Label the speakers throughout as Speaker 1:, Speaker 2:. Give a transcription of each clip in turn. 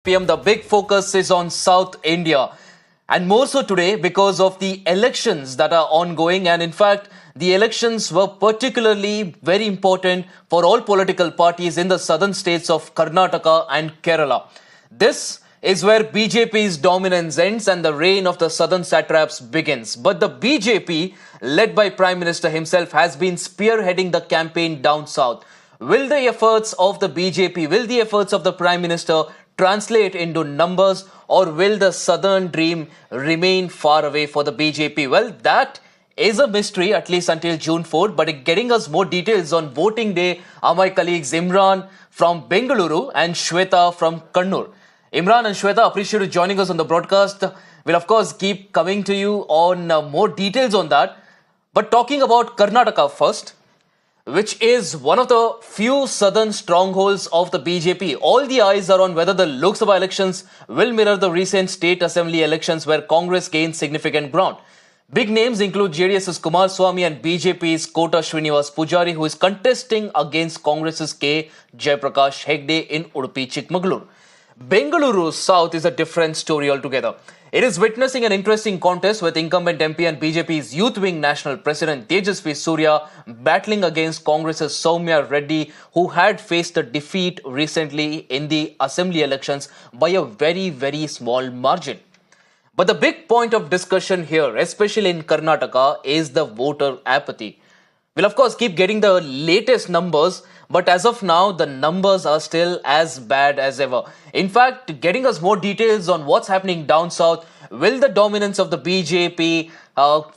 Speaker 1: PM, the big focus is on South India. And more so today because of the elections that are ongoing. And in fact, the elections were particularly very important for all political parties in the southern states of Karnataka and Kerala. This is where BJP's dominance ends and the reign of the southern satraps begins. But the BJP, led by Prime Minister himself, has been spearheading the campaign down south. Will the efforts of the BJP, will the efforts of the Prime Minister translate into numbers, or will the southern dream remain far away for the BJP? Well, that is a mystery, at least until June 4th. But getting us more details on voting day are my colleagues Imran from Bengaluru and Shweta from Kannur. Imran and Shweta, appreciate you joining us on the broadcast. We'll of course keep coming to you on more details on that. But talking about Karnataka first, which is one of the few southern strongholds of the BJP. All the eyes are on whether the Lok Sabha elections will mirror the recent state assembly elections where Congress gained significant ground. Big names include JDS's Kumaraswamy and BJP's Kota Srinivas Pujari, who is contesting against Congress's K. Jaiprakash Hegde in Udupi Chikmagalur. Bengaluru South is a different story altogether. It is witnessing an interesting contest with incumbent MP and BJP's Youth Wing National President Tejasvi Surya battling against Congress's Soumya Reddy, who had faced a defeat recently in the assembly elections by a very small margin. But the big point of discussion here, especially in Karnataka, is the voter apathy. We'll of course keep getting the latest numbers, but as of now, the numbers are still as bad as ever. In fact, getting us more details on what's happening down south, will the dominance of the BJP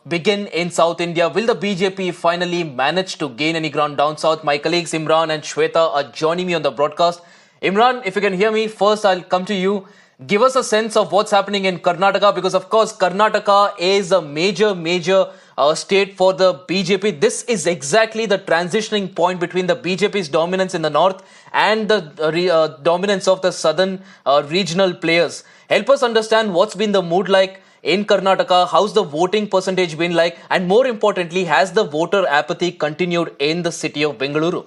Speaker 1: begin in South India? Will the BJP finally manage to gain any ground down south? My colleagues Imran and Shweta are joining me on the broadcast. Imran, if you can hear me, first I'll come to you. Give us a sense of what's happening in Karnataka, because of course Karnataka is a major state for the BJP. This is exactly the transitioning point between the BJP's dominance in the north and the dominance of the southern regional players. Help us understand what's been the mood like in Karnataka, how's the voting percentage been like, and more importantly, has the voter apathy continued in the city of Bengaluru?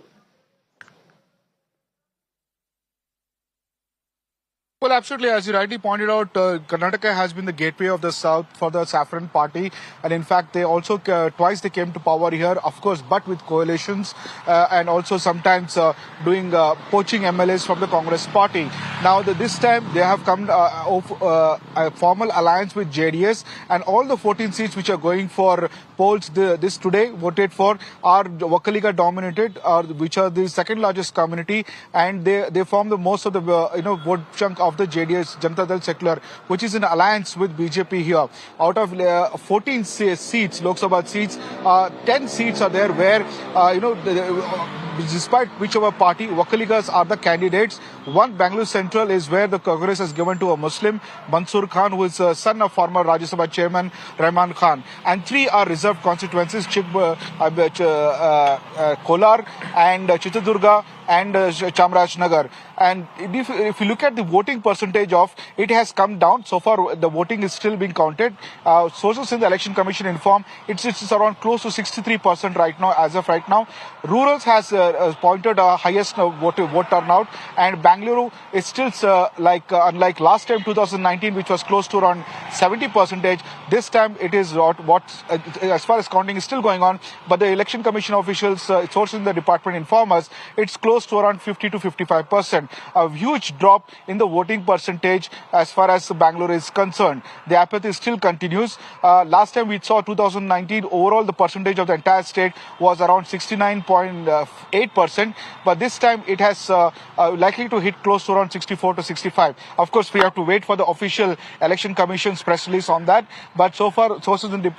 Speaker 2: Well, absolutely. As you rightly pointed out, Karnataka has been the gateway of the South for the Saffron Party. And in fact, they also twice they came to power here, of course, but with coalitions and also sometimes doing poaching MLAs from the Congress Party. Now, this time they have come a formal alliance with JDS, and all the 14 seats which are going for polls this today voted for are Vakaliga dominated, which are the second largest community, and they form the most of the vote chunk of the JDS, Janata Dal Secular, which is in alliance with BJP here. Out of 14 seats, Lok Sabha seats, 10 seats are there where, despite whichever party, Vakaligas are the candidates. One, Bangalore Central, is where the Congress has given to a Muslim, Mansoor Khan, who is a son of former Rajya Sabha chairman Rahman Khan. And 3 are reserved constituencies, Kolar and Chitradurga and Chamarajnagar. And if you look at the voting percentage of, it has come down. So far, the voting is still being counted. Sources in the Election Commission inform it's around close to 63% right now, as of right now. Rurals has pointed highest vote turnout, and Bangalore is still unlike last time 2019, which was close to around 70%. This time it is as far as counting is still going on, but the Election Commission officials, sources in the department inform us it's close to around 50 to 55%. A huge drop in the voting percentage as far as Bangalore is concerned. The apathy still continues. Last time we saw 2019, overall the percentage of the entire state was around 69.8%, but this time it has likely to hit close to around 64 to 65. Of course, we have to wait for the official Election Commission's press release on that, but so far sources in the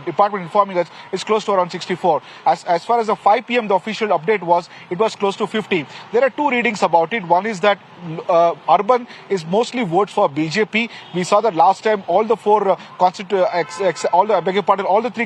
Speaker 2: department informing us it's close to around 64. As far as the 5 p.m. the official update was, it was close to 50. There are 2 readings about it. One is that urban is mostly votes for BJP. We saw that last time all the 3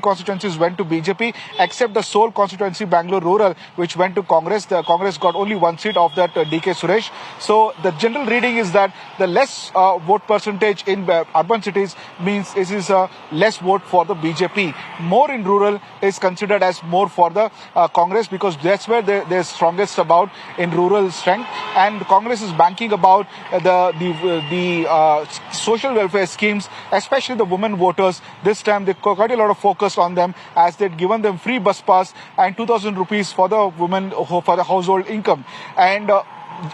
Speaker 2: constituencies went to BJP, except the sole constituency Bangalore Rural, which went to Congress. The Congress got only 1 seat of that DK Suresh. So the general reading is that the less vote percentage in in urban cities means it is less vote for the BJP. More in rural is considered as more for the Congress, because that's where they're strongest about in rural strength. And Congress is banking about the social welfare schemes, especially the women voters. This time they got a lot of focus on them, as they'd given them free bus pass and 2,000 rupees for the women for the household income. And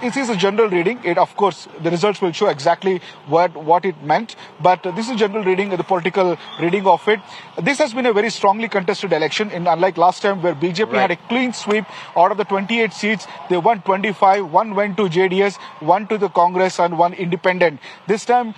Speaker 2: it is a general reading. It, of course, the results will show exactly what it meant, but this is general reading, the political reading of it. This has been a very strongly contested election, unlike last time where BJP had a clean sweep. Out of the 28 seats, they won 25. One went to JDS, one to the Congress, and one independent. This time,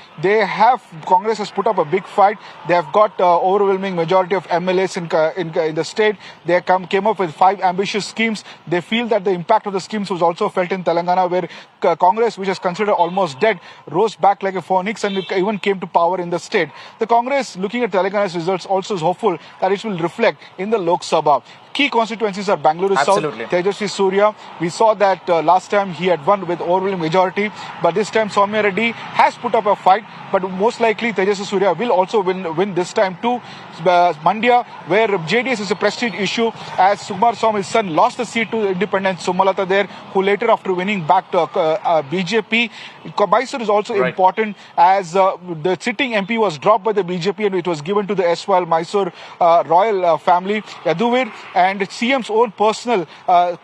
Speaker 2: Congress has put up a big fight. They have got overwhelming majority of MLAs in the state. They came up with 5 ambitious schemes. They feel that the impact of the schemes was also felt in Telangana, where Congress, which is considered almost dead, rose back like a phoenix and even came to power in the state. The Congress, looking at Telangana's results, also is hopeful that it will reflect in the Lok Sabha. Key constituencies are Bangalore South, Tejasvi Surya. We saw that last time he had won with overwhelming majority, but this time Soumya Reddy has put up a fight, but most likely Tejasvi Surya will also win this time too. Mandya, where JDS is a prestige issue, as Sukumar Swamy's son lost the seat to independent Sumalata there, who later, after winning back to BJP. Mysore is also important, as the sitting MP was dropped by the BJP and it was given to the SYL Mysore royal family, Yaduvir, and CM's own personal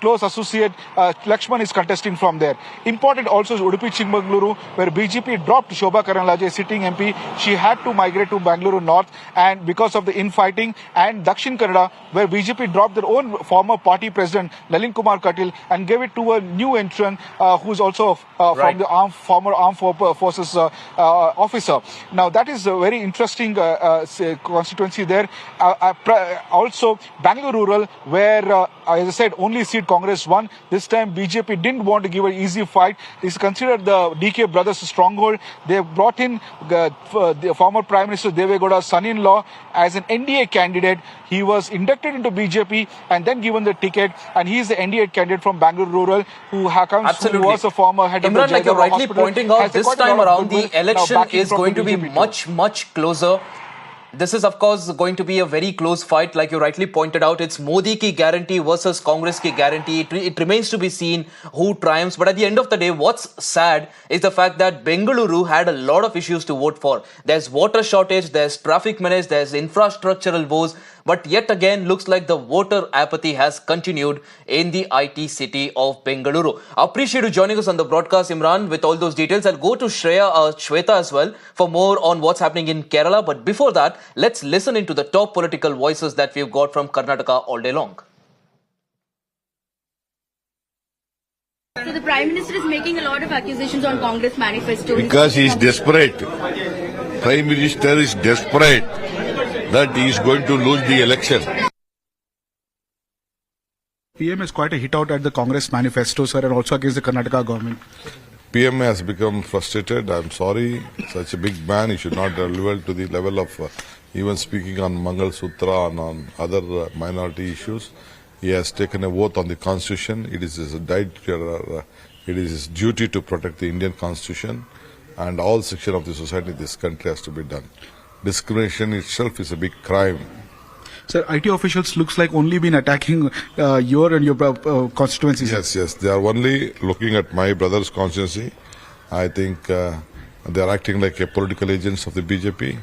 Speaker 2: close associate Lakshman is contesting from there. Important also is Udupi Chikmagaluru, where BJP dropped Shobha Karanlaje, sitting MP. She had to migrate to Bangalore North, and because of the infighting, and Dakshin Kannada, where BJP dropped their own former party president Nalin Kumar Katil and gave it to a new entrant who's also from the former armed forces officer. Now that is a very interesting constituency there. Also Bangalore Rural, where as I said, only seat Congress won. This time BJP didn't want to give an easy fight. It's considered the DK brothers' stronghold. They brought in the former Prime Minister Deve Gowda's son-in-law as an NDA candidate. He was inducted into BJP and then given the ticket, and he is the NDA candidate from Bangalore Rural who was a former head of the
Speaker 1: Imran, like you're rightly
Speaker 2: hospital.
Speaker 1: pointing out, this time around the election is going to be much closer. This is, of course, going to be a very close fight. Like you rightly pointed out, it's Modi ki guarantee versus Congress ki guarantee. It remains to be seen who triumphs. But at the end of the day, what's sad is the fact that Bengaluru had a lot of issues to vote for. There's water shortage, there's traffic menace, there's infrastructural woes. But yet again, looks like the voter apathy has continued in the IT city of Bengaluru. Appreciate you joining us on the broadcast, Imran, with all those details. I'll go to Shweta as well for more on what's happening in Kerala. But before that, let's listen into the top political voices that we've got from Karnataka all day long.
Speaker 3: So the Prime Minister is making a lot of accusations on Congress manifesto.
Speaker 4: Because he is desperate. Prime Minister is desperate that he is going to lose the election.
Speaker 2: PM is quite a hit out at the Congress manifesto, sir, and also against the Karnataka government.
Speaker 4: PM has become frustrated. I'm sorry. Such a big man, he should not level to the level of even speaking on Mangal Sutra and on other minority issues. He has taken a oath on the Constitution. It is his duty to protect the Indian Constitution, and all section of the society in this country has to be done. Discrimination itself is a big crime.
Speaker 2: Sir, IT officials looks like only been attacking your and your constituency.
Speaker 4: Yes. They are only looking at my brother's constituency. I think they are acting like a political agents of the BJP.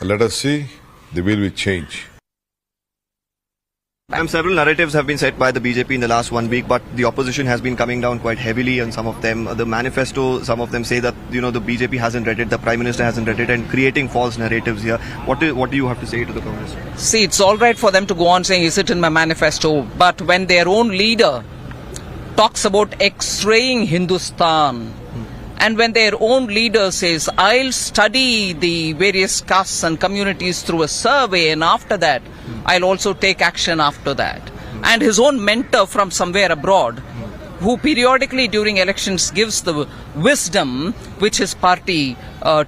Speaker 4: Let us see. There will be change.
Speaker 5: Several narratives have been set by the BJP in the last 1 week, but the opposition has been coming down quite heavily on some of them. The manifesto, some of them say that the BJP hasn't read it, the Prime Minister hasn't read it, and creating false narratives here. What do you have to say to the Congress?
Speaker 6: See, it's all right for them to go on saying, is it in my manifesto? But when their own leader talks about X-raying Hindustan, and when their own leader says, I'll study the various castes and communities through a survey, and after that, I'll also take action after that. And his own mentor from somewhere abroad, who periodically during elections gives the wisdom which his party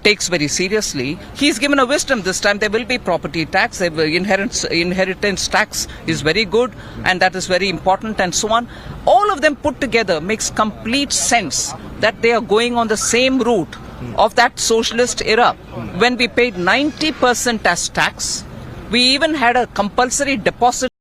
Speaker 6: takes very seriously, he's given a wisdom this time. There will be property tax, inheritance tax is very good, and that is very important, and so on. All of them put together makes complete sense that they are going on the same route of that socialist era when we paid 90% as tax. We even had a compulsory deposit